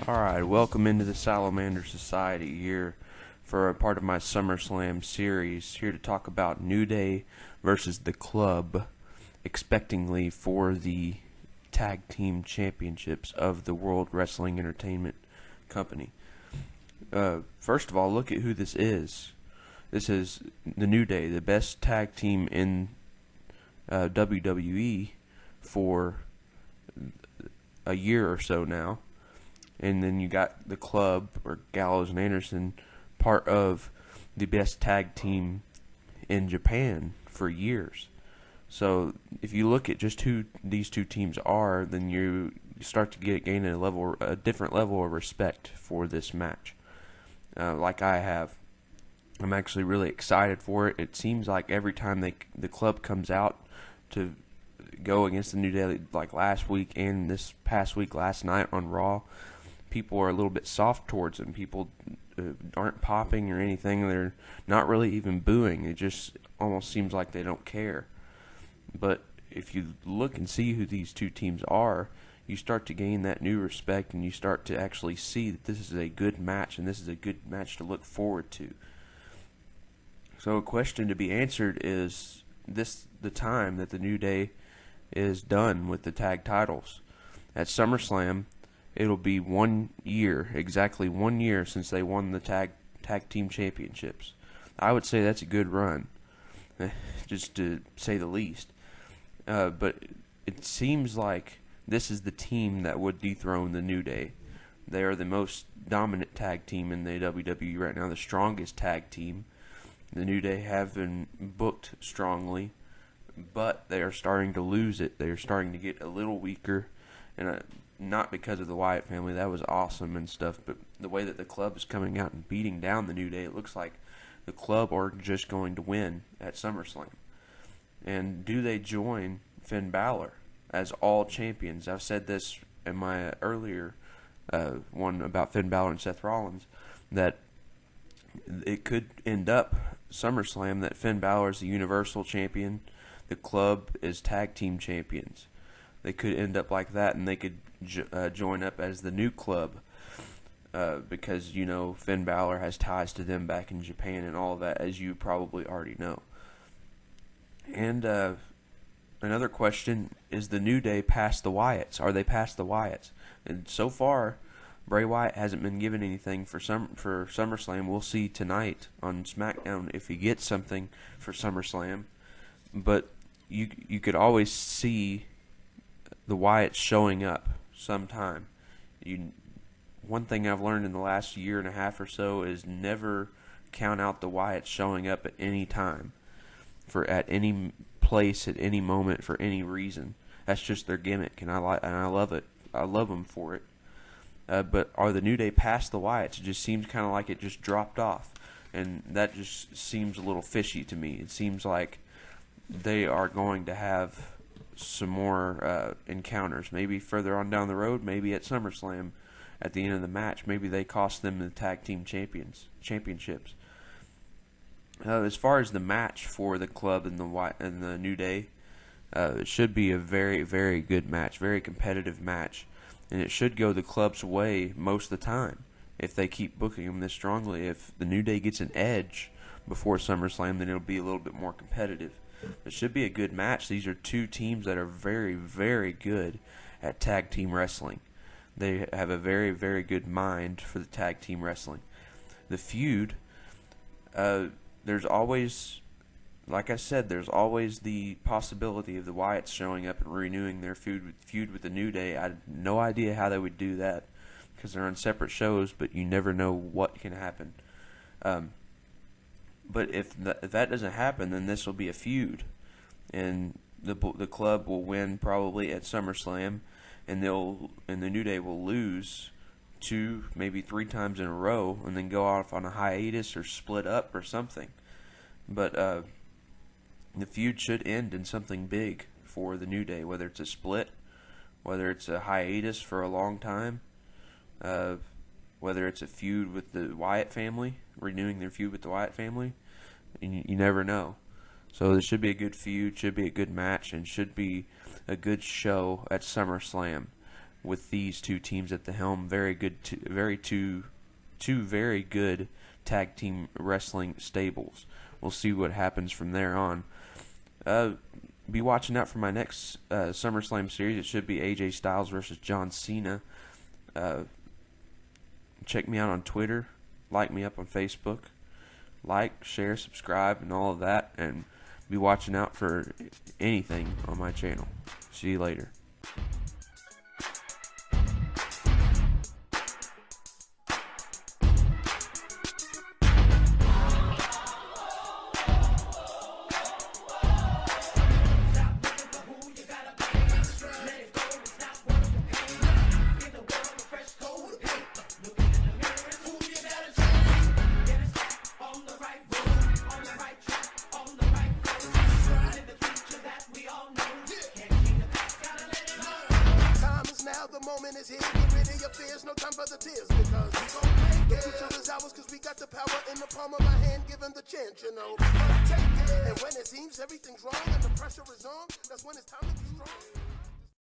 Alright, welcome into the Salamander Society here for a part of my Summerslam series, here to talk about New Day versus the Club, expectingly for the Tag Team Championships of the World Wrestling Entertainment Company. First of all, look at who this is. This is the New Day, the best tag team in WWE for a year or so now. And then you got the Club, or Gallows and Anderson, part of the best tag team in Japan for years. So if you look at just who these two teams are, then you start to gain a different level of respect for this match. Like I have, I'm actually really excited for it. It seems like every time the Club comes out to go against the New Day, like last week and this past week, last night on Raw, people are a little bit soft towards them. People aren't popping or anything. They're not really even booing. It just almost seems like they don't care. But if you look and see who these two teams are, you start to gain that new respect, and you start to actually see that this is a good match, and this is a good match to look forward to. So a question to be answered is this the time that the New Day is done with the tag titles? At SummerSlam, it'll be 1 year, exactly 1 year since they won the tag team championships. I would say that's a good run, just to say the least. But it seems like this is the team that would dethrone the New Day. They are the most dominant tag team in the WWE right now, the strongest tag team. The New Day have been booked strongly, but they are starting to lose it. They are starting to get a little weaker, and not because of the Wyatt family. That was awesome and stuff, but the way that the Club is coming out and beating down the New Day, it looks like the Club are just going to win at SummerSlam. And do they join Finn Balor as all champions? I've said this in my earlier one about Finn Balor and Seth Rollins, that it could end up SummerSlam that Finn Balor is the Universal Champion, the Club is Tag Team Champions. They could end up like that, and they could join up as the new Club, because, you know, Finn Balor has ties to them back in Japan and all of that, as you probably already know. And another question, is the New Day past the Wyatts? Are they past the Wyatts? And so far, Bray Wyatt hasn't been given anything for SummerSlam. We'll see tonight on SmackDown if he gets something for SummerSlam. But you could always see the Wyatts showing up sometime. One thing I've learned in the last year and a half or so is never count out the Wyatts showing up at any time, at any place, at any moment, for any reason. That's just their gimmick, and I love it. I love them for it. But are the New Day past the Wyatts? It just seems kind of like it just dropped off, and that just seems a little fishy to me. It seems like they are going to have some more encounters, maybe further on down the road, maybe at SummerSlam at the end of the match. Maybe they cost them the tag team championships. As far as the match for the Club and the New Day, it should be a very, very good match, very competitive match, and it should go the Club's way most of the time if they keep booking them this strongly. If the New Day gets an edge before SummerSlam, then it'll be a little bit more competitive. It should be a good match. These are two teams that are very, very good at tag team wrestling. They have a very, very good mind for the tag team wrestling. The feud, there's always, like I said, there's always the possibility of the Wyatts showing up and renewing their feud with the New Day. I had no idea how they would do that because they're on separate shows, but you never know what can happen. But if that doesn't happen, then this will be a feud, and the Club will win probably at SummerSlam, and the New Day will lose 2, maybe 3 times in a row, and then go off on a hiatus or split up or something. But the feud should end in something big for the New Day, whether it's a split, whether it's a hiatus for a long time, whether it's a feud with the Wyatt family, renewing their feud with the Wyatt family. You never know. So this should be a good feud, should be a good match, and should be a good show at SummerSlam. with these two teams at the helm. Very good, two very good tag team wrestling stables. We'll see what happens from there on. Be watching out for my next SummerSlam series. It should be AJ Styles versus John Cena. Check me out on Twitter. Like me up on Facebook. Like, share, subscribe, and all of that. And be watching out for anything on my channel. See you later. The moment is here, get rid of your fears, no time for the tears, because we gon' make it. The future is ours, cause we got the power in the palm of our hand, given the chance, you know. Take it. And when it seems everything's wrong and the pressure is on, that's when it's time to be strong.